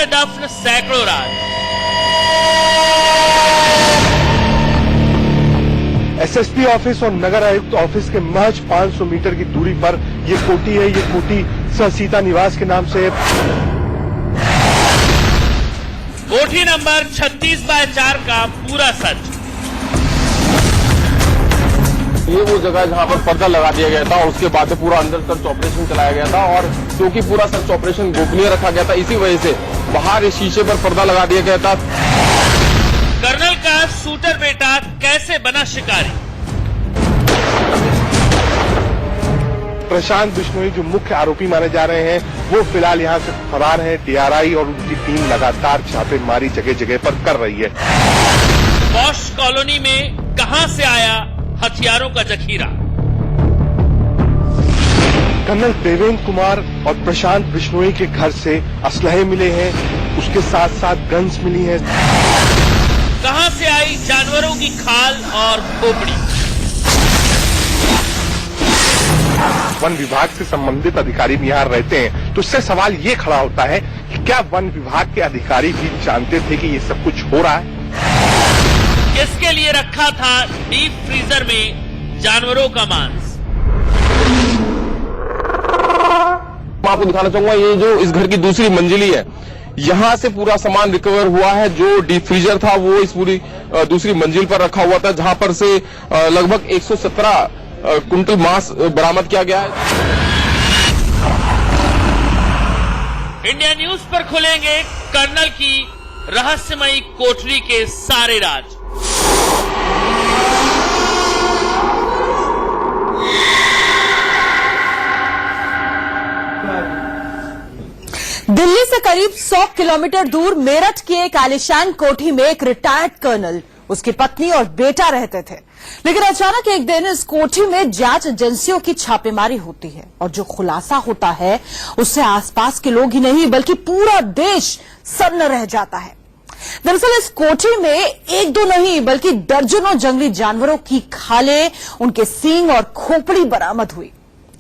में दफन सैकड़ों राज। एसएसपी ऑफिस और नगर आयुक्त ऑफिस के महज 500 मीटर की दूरी पर ये कोठी है। ये कोठी सर सीता निवास के नाम से कोठी नंबर 36/4 का पूरा सच। ये वो जगह जहां पर पर्दा लगा दिया गया था और उसके बाद पूरा अंदर सर्च ऑपरेशन चलाया गया था, और क्योंकि पूरा सर्च ऑपरेशन गोपनीय रखा गया था इसी वजह से बाहर इस शीशे पर पर्दा लगा दिया गया था। कर्नल का शूटर बेटा कैसे बना शिकारी? प्रशांत बिश्नोई जो मुख्य आरोपी माने जा रहे हैं वो फिलहाल यहाँ से फरार हैं। डीआरआई और उनकी टीम लगातार छापेमारी जगह जगह पर कर रही है। पॉश कॉलोनी में कहां से आया हथियारों का जखीरा? कर्नल देवेंद्र कुमार और प्रशांत बिश्नोई के घर से असलहे मिले हैं, उसके साथ साथ गन्स मिली हैं। कहां से आई जानवरों की खाल और खोपड़ी? वन विभाग से संबंधित अधिकारी भी यहाँ रहते हैं, तो इससे सवाल ये खड़ा होता है कि क्या वन विभाग के अधिकारी भी जानते थे कि ये सब कुछ हो रहा है? किसके लिए रखा था डीप फ्रीजर में जानवरों का मांस? मैं आपको दिखाना चाहूंगा ये जो इस घर की दूसरी मंजिली है, यहाँ से पूरा सामान रिकवर हुआ है। जो डीप फ्रीजर था वो इस पूरी दूसरी मंजिल पर रखा हुआ था, जहां पर से लगभग 117 कुंटल मांस बरामद किया गया है। इंडिया न्यूज पर खुलेंगे कर्नल की रहस्यमयी कोठरी के सारे राज। दिल्ली से करीब 100 किलोमीटर दूर मेरठ की एक आलीशान कोठी में एक रिटायर्ड कर्नल, उसकी पत्नी और बेटा रहते थे। लेकिन अचानक एक दिन इस कोठी में जांच एजेंसियों की छापेमारी होती है और जो खुलासा होता है उससे आसपास के लोग ही नहीं बल्कि पूरा देश सन्न रह जाता है। दरअसल इस कोठी में एक दो नहीं बल्कि दर्जनों जंगली जानवरों की खालें, उनके सींग और खोपड़ी बरामद हुई।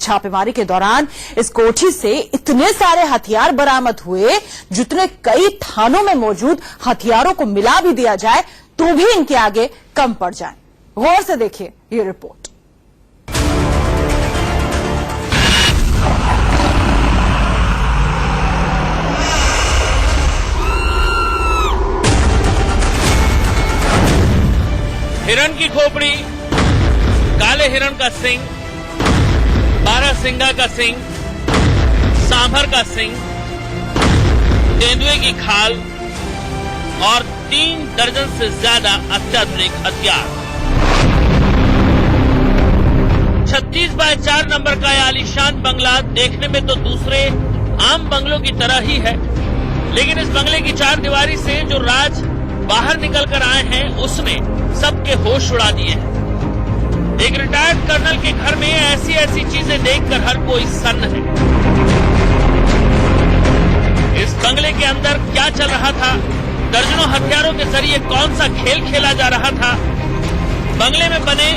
छापेमारी के दौरान इस कोठी से इतने सारे हथियार बरामद हुए जितने कई थानों में मौजूद हथियारों को मिला भी दिया जाए तो भी इनके आगे कम पड़ जाए। गौर से देखिए ये रिपोर्ट। हिरण की खोपड़ी, काले हिरण का सींग, बारहसिंगा का सींग, सांभर का सींग, तेंदुए की खाल और 3 दर्जन से ज्यादा अत्याधुनिक हथियार। 36/4 नंबर का यह आलीशान बंगला देखने में तो दूसरे आम बंगलों की तरह ही है, लेकिन इस बंगले की 4 दीवारी से जो राज बाहर निकल कर आए हैं उसने सबके होश उड़ा दिए हैं। एक रिटायर्ड कर्नल के घर में ऐसी ऐसी चीजें देखकर हर कोई सन्न है। इस बंगले के अंदर क्या चल रहा था, दर्जनों हथियारों के जरिए कौन सा खेल खेला जा रहा था, बंगले में बने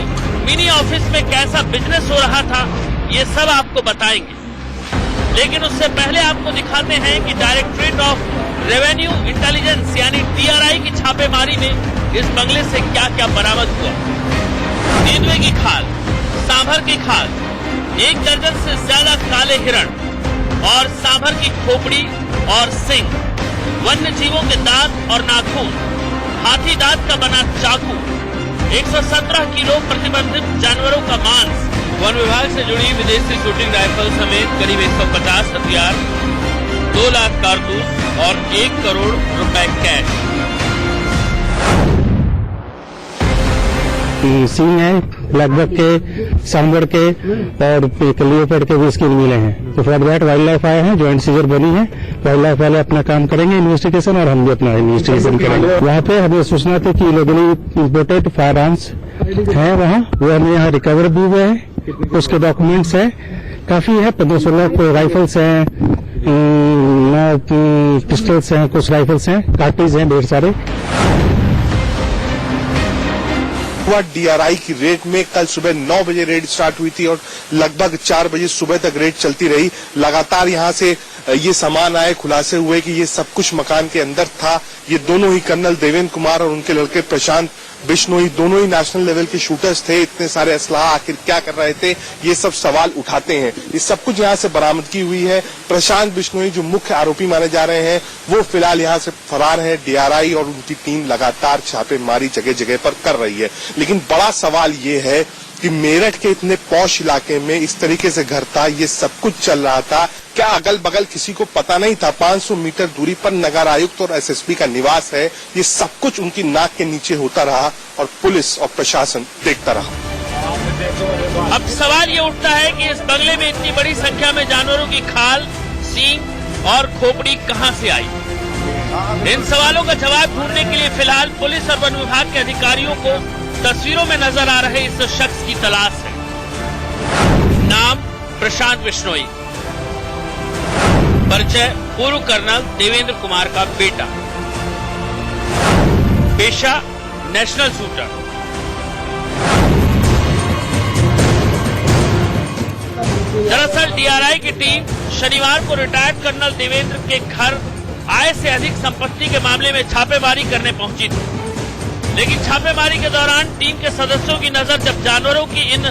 मिनी ऑफिस में कैसा बिजनेस हो रहा था, ये सब आपको बताएंगे। लेकिन उससे पहले आपको दिखाते हैं कि डायरेक्टरेट ऑफ रेवेन्यू इंटेलिजेंस यानी डीआरआई की छापेमारी में इस बंगले से क्या क्या बरामद हुआ। तेंदुए की खाल, सांभर की खाल, 1 दर्जन से ज्यादा काले हिरण और सांभर की खोपड़ी और सींग, वन्य जीवों के दांत और नाखून, हाथी दांत का बना चाकू, 117 किलो प्रतिबंधित जानवरों का मांस, वन विभाग से जुड़ी विदेशी शूटिंग राइफल समेत करीब 150 हथियार, 2 लाख कारतूस और 1 करोड़ रुपए कैश। सींग है लगभग के, सांभर के और लियोपर्ड के भी स्किन मिले हैं। तो फॉर दैट वाइल्ड लाइफ आए हैं, जॉइंट सीजर बनी है। वाइल्ड लाइफ वाले अपना काम करेंगे इन्वेस्टिगेशन और हम भी अपना इन्वेस्टिगेशन करेंगे। वहाँ पे हमें सूचना थी कि इलीगली इंपोर्टेड फायर आर्म्स है वहाँ, वो हमें यहाँ रिकवर भी हुए हैं, उसके डॉक्यूमेंट्स है काफी है। 15-16 राइफल्स हैं, 9 पिस्टल्स हैं, कुछ राइफल्स हैं, कार्टिज हैं ढेर सारे। डीआरआई की रेड में कल सुबह 9 बजे रेड स्टार्ट हुई थी और लगभग 4 बजे सुबह तक रेड चलती रही। लगातार यहां से ये सामान आए, खुलासे हुए कि ये सब कुछ मकान के अंदर था। ये दोनों ही कर्नल देवेंद्र कुमार और उनके लड़के प्रशांत बिश्नोई दोनों ही नेशनल लेवल के शूटर्स थे। इतने सारे असलाह आखिर क्या कर रहे थे, ये सब सवाल उठाते हैं। ये सब कुछ यहाँ से बरामदगी हुई है। प्रशांत बिश्नोई जो मुख्य आरोपी माने जा रहे हैं वो फिलहाल यहाँ से फरार है। डीआरआई और उनकी टीम लगातार छापेमारी जगह जगह पर कर रही है। लेकिन बड़ा सवाल ये है कि मेरठ के इतने पॉश इलाके में इस तरीके से घर था, ये सब कुछ चल रहा था, क्या अगल बगल किसी को पता नहीं था? 500 मीटर दूरी पर नगर आयुक्त और एसएसपी का निवास है। ये सब कुछ उनकी नाक के नीचे होता रहा और पुलिस और प्रशासन देखता रहा। अब सवाल ये उठता है कि इस बंगले में इतनी बड़ी संख्या में जानवरों की खाल, सींग और खोपड़ी कहां से आई? इन सवालों का जवाब ढूंढने के लिए फिलहाल पुलिस और वन विभाग के अधिकारियों को तस्वीरों में नजर आ रहे इस शख्स की तलाश है। नाम प्रशांत बिश्नोई, परिचय पूर्व कर्नल देवेंद्र कुमार का बेटा, पेशा नेशनल शूटर। दरअसल डीआरआई की टीम शनिवार को रिटायर्ड कर्नल देवेंद्र के घर आय से अधिक संपत्ति के मामले में छापेमारी करने पहुंची थी। लेकिन छापेमारी के दौरान टीम के सदस्यों की नजर जब जानवरों की इन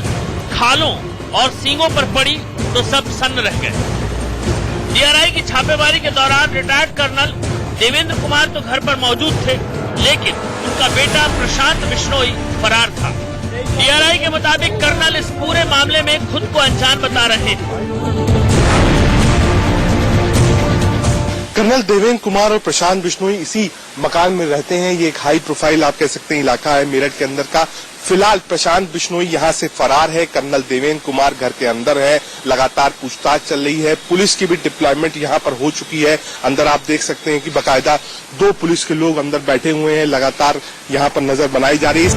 खालों और सींगों पर पड़ी तो सब सन्न रह गए। डीआरआई की छापेमारी के दौरान रिटायर्ड कर्नल देवेंद्र कुमार तो घर पर मौजूद थे, लेकिन उनका बेटा प्रशांत बिश्नोई फरार था। डीआरआई के मुताबिक कर्नल इस पूरे मामले में खुद को अनजान बता रहे हैं। कर्नल देवेंद्र कुमार और प्रशांत बिश्नोई इसी मकान में रहते हैं। ये एक हाई प्रोफाइल आप कह सकते हैं इलाका है मेरठ के अंदर का। फिलहाल प्रशांत बिश्नोई यहाँ से फरार है, कर्नल देवेंद्र कुमार घर के अंदर है। लगातार पूछताछ चल रही है। पुलिस की भी डिप्लॉयमेंट यहाँ पर हो चुकी है। अंदर आप देख सकते हैं कि बाकायदा 2 पुलिस के लोग अंदर बैठे हुए हैं। लगातार यहाँ पर नजर बनाई जा रही है।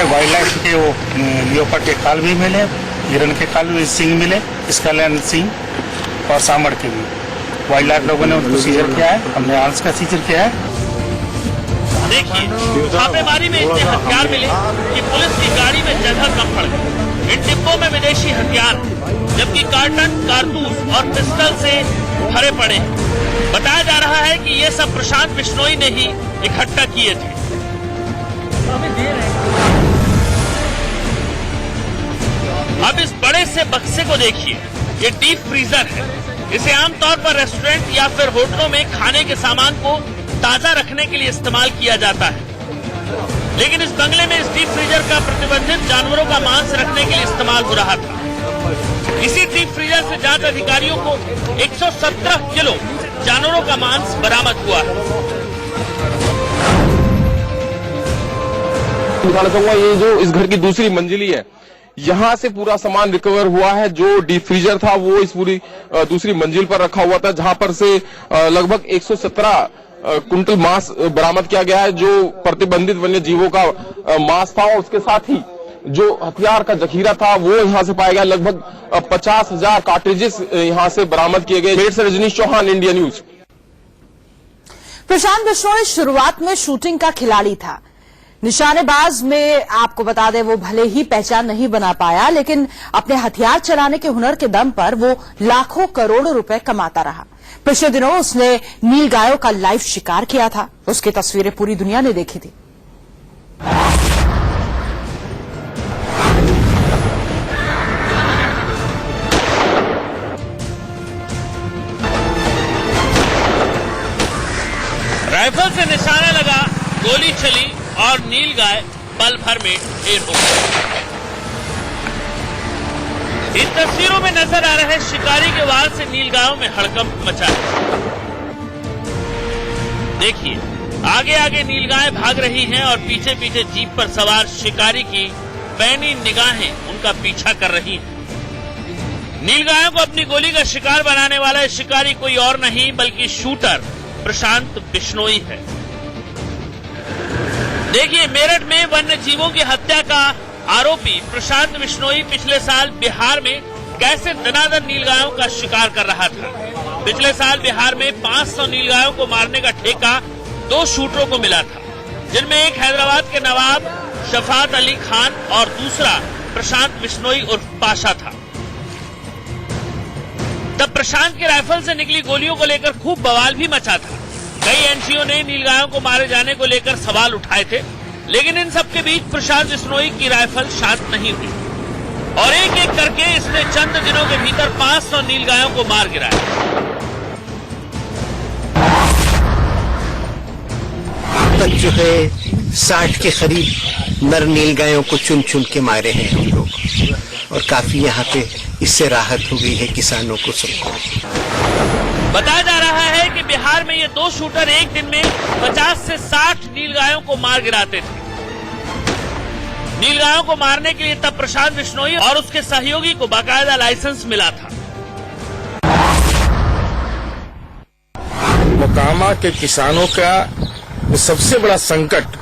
वाइल्ड लाइफ के वो लियोपार्ड के खाल भी मिले, हिरन के खाल भी, सींग मिले, स्कैलैंड सींग और सांभर के भी। वाइल्ड लाइफ लोगों ने उनको सीजर किया है, हमने आंस का सीजर किया है। देखिए, छापेमारी में इतने हथियार मिले कि पुलिस की गाड़ी में जगह कम पड़ गई। इन डिब्बों में विदेशी हथियार, जबकि कार्टन, कारतूस और पिस्टल से भरे पड़े। बताया जा रहा है कि ये सब प्रशांत बिश्नोई ने ही इकट्ठा किए थे। अब इस बड़े से बक्से को देखिए, ये डीप फ्रीजर है। इसे आमतौर पर रेस्टोरेंट या फिर होटलों में खाने के सामान को ताजा रखने के लिए इस्तेमाल किया जाता है। लेकिन इस बंगले में इस डीप फ्रीजर का प्रतिबंधित जानवरों का मांस रखने के लिए इस्तेमाल हो रहा था। इसी डीप फ्रीजर से जांच अधिकारियों को 117 किलो जानवरों का मांस बरामद हुआ है। दिखाना चाहूंगा, ये जो इस घर की दूसरी मंजिली है, यहाँ से पूरा सामान रिकवर हुआ है। जो डीप फ्रीजर था वो इस पूरी दूसरी मंजिल पर रखा हुआ था, जहां पर से लगभग 117 कुंटल मांस बरामद किया गया है, जो प्रतिबंधित वन्य जीवों का मांस था। और उसके साथ ही जो हथियार का जखीरा था वो यहाँ से पाया गया। लगभग 50,000 कार्ट्रिजेस यहाँ से बरामद किए गए। मेरठ से रजनीश चौहान, इंडिया न्यूज। प्रशांत बिश्नोई शुरुआत में शूटिंग का खिलाड़ी था। निशानेबाज में आपको बता दें वो भले ही पहचान नहीं बना पाया, लेकिन अपने हथियार चलाने के हुनर के दम पर वो लाखों करोड़ों रुपए कमाता रहा। पिछले दिनों उसने नील गायों का लाइव शिकार किया था। उसकी तस्वीरें पूरी दुनिया ने देखी थी। राइफल से निशाना लगा, गोली चली और नील गाय पल भर में ढेर हो गई। इन तस्वीरों में नजर आ रहे शिकारी के वार से नील गायों में हड़कंप मचा है। देखिए, आगे आगे नील गाय भाग रही हैं और पीछे पीछे जीप पर सवार शिकारी की पैनी निगाहें उनका पीछा कर रही हैं। नील गायों को अपनी गोली का शिकार बनाने वाला शिकारी कोई और नहीं बल्कि शूटर प्रशांत बिश्नोई है। देखिए, मेरठ में वन्य जीवों की हत्या का आरोपी प्रशांत बिश्नोई पिछले साल बिहार में कैसे दनादन नीलगायों का शिकार कर रहा था। पिछले साल बिहार में 500 नीलगायों को मारने का ठेका 2 शूटरों को मिला था, जिनमें एक हैदराबाद के नवाब शफात अली खान और दूसरा प्रशांत बिश्नोई उर्फ पाशा था। तब प्रशांत के राइफल से निकली गोलियों को लेकर खूब बवाल भी मचा था। कई एनजीओ ने नीलगायों को मारे जाने को लेकर सवाल उठाए थे, लेकिन इन सबके बीच प्रशांत बिश्नोई की राइफल शांत नहीं हुई और एक एक करके इसने चंद दिनों के भीतर 500 नीलगायों को मार गिराया। तक जो है 60 के करीब नर नीलगायों को चुन चुन के मारे हैं हम लोग, और काफी यहाँ पे इससे राहत हो गई है किसानों को सबको। बताया जा रहा है कि बिहार में ये 2 शूटर एक दिन में 50 से 60 नीलगायों को मार गिराते थे। नीलगायों को मारने के लिए तब प्रशांत बिश्नोई और उसके सहयोगी को बाकायदा लाइसेंस मिला था। मोकामा के किसानों का सबसे बड़ा संकट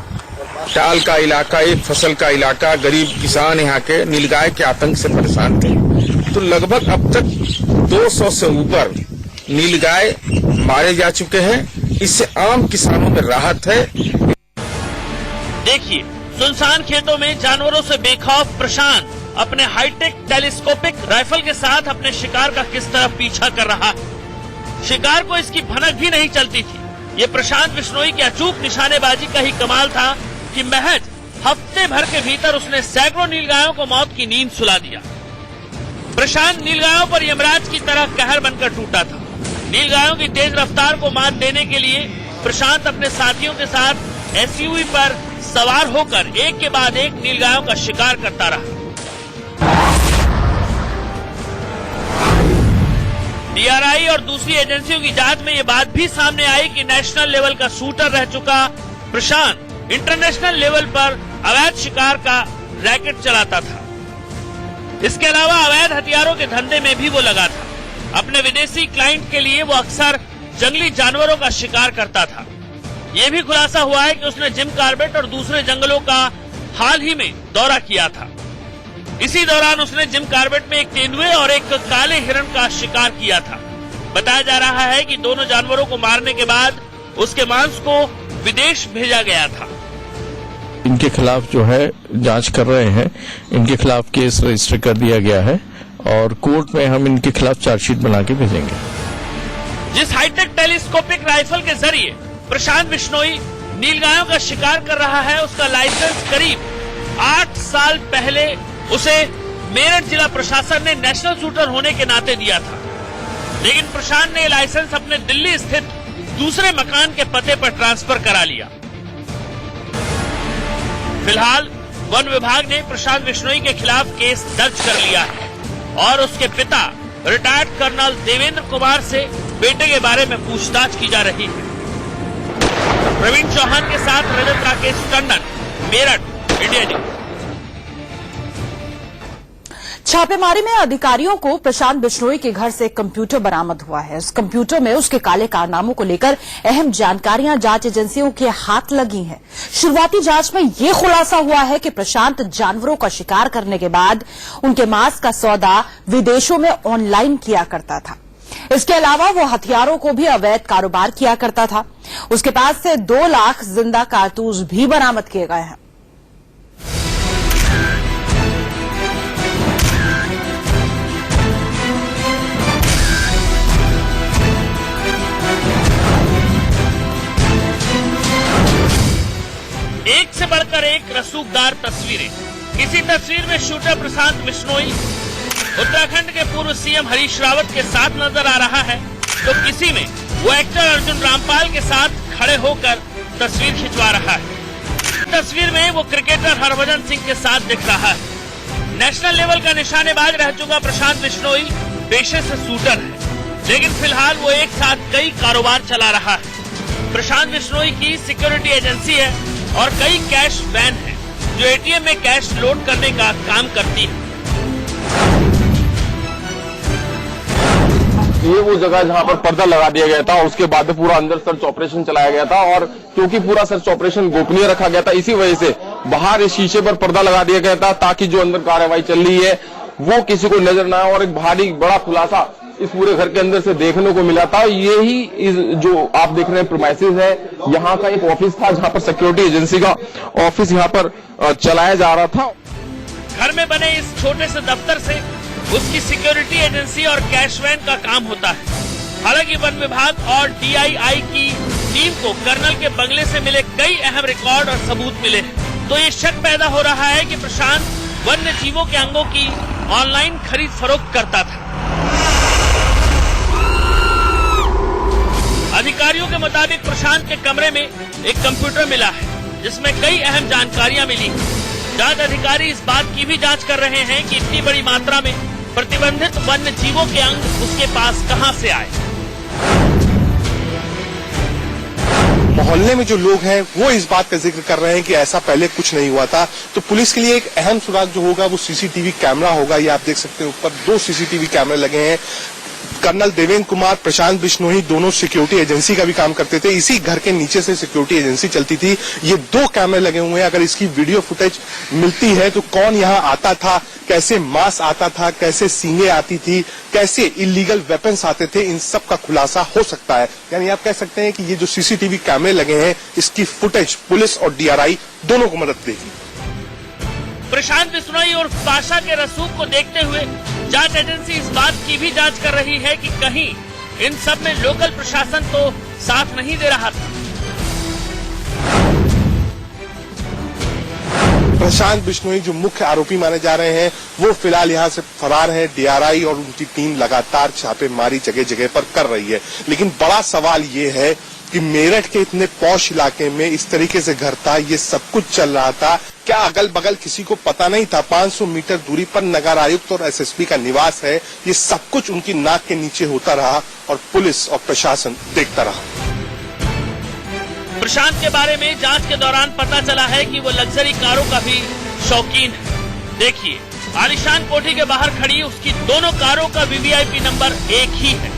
टाल का इलाका, एक फसल का इलाका, गरीब किसान यहाँ के नीलगाय के आतंक से परेशान थे। तो लगभग अब तक 200 से ऊपर नीलगाय मारे जा चुके हैं। इससे आम किसानों में राहत है। देखिए, सुनसान खेतों में जानवरों से बेखौफ प्रशांत अपने हाईटेक टेलीस्कोपिक राइफल के साथ अपने शिकार का किस तरह पीछा कर रहा है। शिकार को इसकी भनक भी नहीं चलती थी। ये प्रशांत बिश्नोई की अचूक निशानेबाजी का ही कमाल था कि महज हफ्ते भर के भीतर उसने सैकड़ों नीलगायों को मौत की नींद सुला दिया। प्रशांत नीलगायों पर यमराज की तरह कहर बनकर टूटा था। नीलगायों की तेज रफ्तार को मात देने के लिए प्रशांत अपने साथियों के साथ एसयूवी पर सवार होकर एक के बाद एक नीलगायों का शिकार करता रहा। डीआरआई और दूसरी एजेंसियों की जांच में ये बात भी सामने आई कि नेशनल लेवल का शूटर रह चुका प्रशांत इंटरनेशनल लेवल पर अवैध शिकार का रैकेट चलाता था। इसके अलावा अवैध हथियारों के धंधे में भी वो लगा था। अपने विदेशी क्लाइंट के लिए वो अक्सर जंगली जानवरों का शिकार करता था। ये भी खुलासा हुआ है कि उसने जिम कॉर्बेट और दूसरे जंगलों का हाल ही में दौरा किया था। इसी दौरान उसने जिम कॉर्बेट में एक तेंदुए और एक काले हिरण का शिकार किया था। बताया जा रहा है कि दोनों जानवरों को मारने के बाद उसके मांस को विदेश भेजा गया था। इनके खिलाफ जो है जांच कर रहे हैं। इनके खिलाफ केस रजिस्टर कर दिया गया है और कोर्ट में हम इनके खिलाफ चार्जशीट बना के भेजेंगे। जिस हाईटेक टेलीस्कोपिक राइफल के जरिए प्रशांत बिश्नोई नीलगायों का शिकार कर रहा है, उसका लाइसेंस करीब 8 साल पहले उसे मेरठ जिला प्रशासन ने नेशनल शूटर होने के नाते दिया था। लेकिन प्रशांत ने लाइसेंस अपने दिल्ली स्थित दूसरे मकान के पते पर ट्रांसफर करा लिया। फिलहाल वन विभाग ने प्रशांत बिश्नोई के खिलाफ केस दर्ज कर लिया है और उसके पिता रिटायर्ड कर्नल देवेंद्र कुमार से बेटे के बारे में पूछताछ की जा रही है। प्रवीण चौहान के साथ रजत राकेश टंडन, मेरठ, इंडिया न्यूज। छापेमारी में अधिकारियों को प्रशांत बिश्नोई के घर से एक कंप्यूटर बरामद हुआ है। इस कंप्यूटर में उसके काले कारनामों को लेकर अहम जानकारियां जांच एजेंसियों के हाथ लगी हैं। शुरुआती जांच में यह खुलासा हुआ है कि प्रशांत जानवरों का शिकार करने के बाद उनके मांस का सौदा विदेशों में ऑनलाइन किया करता था। इसके अलावा वो हथियारों को भी अवैध कारोबार किया करता था। उसके पास से 2 लाख जिंदा कारतूस भी बरामद किए गए हैं। एक से बढ़कर एक रसूखदार तस्वीरें। किसी तस्वीर में शूटर प्रशांत बिश्नोई उत्तराखंड के पूर्व सीएम हरीश रावत के साथ नजर आ रहा है, तो किसी में वो एक्टर अर्जुन रामपाल के साथ खड़े होकर तस्वीर खिंचवा रहा है। तस्वीर में वो क्रिकेटर हरभजन सिंह के साथ दिख रहा है। नेशनल लेवल का निशानेबाज रह चुका प्रशांत बिश्नोई पेशे से शूटर है, लेकिन फिलहाल वो एक साथ कई कारोबार चला रहा है। प्रशांत बिश्नोई की सिक्योरिटी एजेंसी है और कई कैश वैन है जो एटीएम में कैश लोड करने का काम करती है। ये वो जगह जहां पर पर्दा लगा दिया गया था और उसके बाद पूरा अंदर सर्च ऑपरेशन चलाया गया था, और क्योंकि पूरा सर्च ऑपरेशन गोपनीय रखा गया था, इसी वजह से बाहर इस शीशे पर पर्दा लगा दिया गया था ताकि जो अंदर कार्रवाई चल रही है वो किसी को नजर ना आए। और एक भारी बड़ा खुलासा इस पूरे घर के अंदर से देखने को मिला था। यही जो आप देख रहे हैं प्रीमाइसेस है, यहाँ का एक ऑफिस था जहाँ पर सिक्योरिटी एजेंसी का ऑफिस यहाँ पर चलाया जा रहा था। घर में बने इस छोटे से दफ्तर से उसकी सिक्योरिटी एजेंसी और कैश वैन का काम होता है। हालांकि वन विभाग और DII की टीम को कर्नल के बंगले से मिले कई अहम रिकॉर्ड और सबूत मिले हैं। तो ये शक पैदा हो रहा है कि प्रशांत वन्य जीवों के अंगों की ऑनलाइन खरीद फरोख्त करता था। अधिकारियों के मुताबिक प्रशांत के कमरे में एक कंप्यूटर मिला है जिसमें कई अहम जानकारियां मिली। जांच अधिकारी इस बात की भी जांच कर रहे हैं कि इतनी बड़ी मात्रा में प्रतिबंधित वन्य जीवों के अंग उसके पास कहां से आए। मोहल्ले में जो लोग हैं वो इस बात का जिक्र कर रहे हैं कि ऐसा पहले कुछ नहीं हुआ था। तो पुलिस के लिए एक अहम सुराग जो होगा वो CCTV कैमरा होगा। ये आप देख सकते हैं ऊपर 2 CCTV कैमरे लगे हैं। कर्नल देवेंद्र कुमार, प्रशांत बिश्नोई दोनों सिक्योरिटी एजेंसी का भी काम करते थे। इसी घर के नीचे से सिक्योरिटी एजेंसी चलती थी। ये 2 कैमरे लगे हुए हैं। अगर इसकी वीडियो फुटेज मिलती है तो कौन यहाँ आता था, कैसे मांस आता था, कैसे सींगे आती थी, कैसे इलीगल वेपन्स आते थे, इन सब का खुलासा हो सकता है। यानी आप कह सकते हैं कि ये जो CCTV कैमरे लगे हैं इसकी फुटेज पुलिस और DRI दोनों को मदद देगी। प्रशांत बिश्नोई और पाशा के रसूख को देखते हुए जांच एजेंसी इस बात की भी जांच कर रही है कि कहीं इन सब में लोकल प्रशासन तो साथ नहीं दे रहा था। प्रशांत बिश्नोई जो मुख्य आरोपी माने जा रहे हैं वो फिलहाल यहाँ से फरार है। DRI और उनकी टीम लगातार छापेमारी जगह जगह पर कर रही है। लेकिन बड़ा सवाल ये है कि मेरठ के इतने पॉश इलाके में इस तरीके से घर था, ये सब कुछ चल रहा था, क्या अगल बगल किसी को पता नहीं था? 500 मीटर दूरी पर नगर आयुक्त और SSP का निवास है। ये सब कुछ उनकी नाक के नीचे होता रहा और पुलिस और प्रशासन देखता रहा। प्रशांत के बारे में जांच के दौरान पता चला है कि वो लग्जरी कारों का भी शौकीन है। देखिए, आलीशान कोठी के बाहर खड़ी उसकी दोनों कारों का VVIP नंबर एक ही है।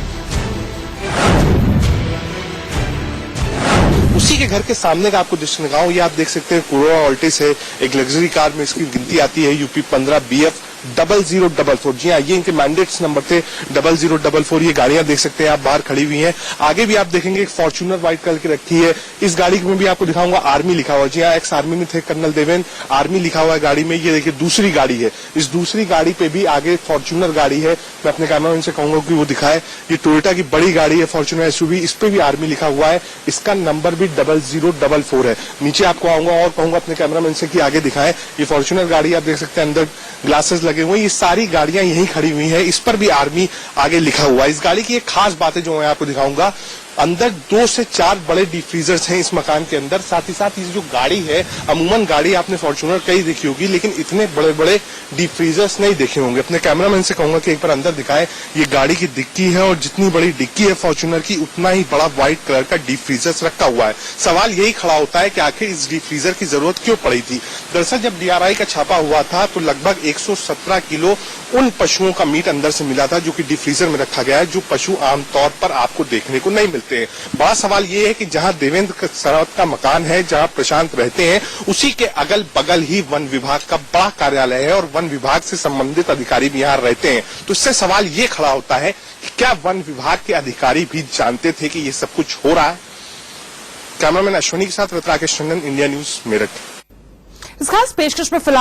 उसी के घर के सामने का आपको दृश्य दिखाऊं। ये आप देख सकते हैं कोरोना ऑल्टिस है। एक लग्जरी कार में इसकी गिनती आती है UP 15 BF 0044। जी हाँ, ये इनके मैंडेट्स नंबर थे 0044। ये गाड़ियां देख सकते हैं आप बाहर खड़ी हुई हैं। आगे भी आप देखेंगे एक फॉर्च्यूनर व्हाइट कलर की रखी है। इस गाड़ी में भी आपको दिखाऊंगा आर्मी लिखा हुआ है। जी हाँ, एक्स आर्मी में थे कर्नल देवेंद्र, आर्मी लिखा हुआ है गाड़ी में। ये देखिए दूसरी गाड़ी है। इस दूसरी गाड़ी पे भी आगे फॉर्च्यूनर गाड़ी है। मैं अपने कैमरामैन से कहूंगा कि वो दिखाए। ये टोयोटा की बड़ी गाड़ी है फॉर्च्यूनर SUV, इस पे भी आर्मी लिखा हुआ है। इसका नंबर भी 0044 है। नीचे आपको आऊंगा और कहूंगा अपने कैमरामैन से कि आगे दिखाएं। ये फॉर्च्यूनर गाड़ी आप देख सकते हैं, अंदर ग्लासेस लगे हुए हैं। ये सारी गाड़ियां यहीं खड़ी हुई हैं। इस पर भी आर्मी आगे लिखा हुआ है। इस गाड़ी की एक खास बात है जो मैं आपको दिखाऊंगा। अंदर 2 से 4 बड़े डीप फ्रीजर्स हैं इस मकान के अंदर। साथ ही साथ ये जो गाड़ी है, अमूमन गाड़ी आपने फॉर्च्यूनर कई देखी होगी, लेकिन इतने बड़े बड़े डीप फ्रीजर्स नहीं देखे होंगे। अपने कैमरामैन से कहूंगा कि एक बार अंदर दिखाएं। ये गाड़ी की डिक्की है और जितनी बड़ी डिक्की है फॉर्च्यूनर की, उतना ही बड़ा व्हाइट कलर का डीप फ्रीजर रखा हुआ है। सवाल यही खड़ा होता है कि आखिर इस डीप फ्रीजर की जरूरत क्यों पड़ी थी? दरअसल जब DRI का छापा हुआ था तो लगभग 117 किलो उन पशुओं का मीट अंदर से मिला था जो कि डीप फ्रीजर में रखा गया है, जो पशु आमतौर पर आपको देखने को नहीं मिलते हैं। बड़ा सवाल ये है कि जहां देवेंद्र सरावत का मकान है, जहां प्रशांत रहते हैं, उसी के अगल बगल ही वन विभाग का बड़ा कार्यालय है और वन विभाग से संबंधित अधिकारी भी यहाँ रहते हैं। तो इससे सवाल ये खड़ा होता है कि क्या वन विभाग के अधिकारी भी जानते थे कि ये सब कुछ हो रहा है? कैमरामैन अश्विनी के साथ राकेश टंडन, इंडिया न्यूज, मेरठ। इस खास पेशकश में फिलहाल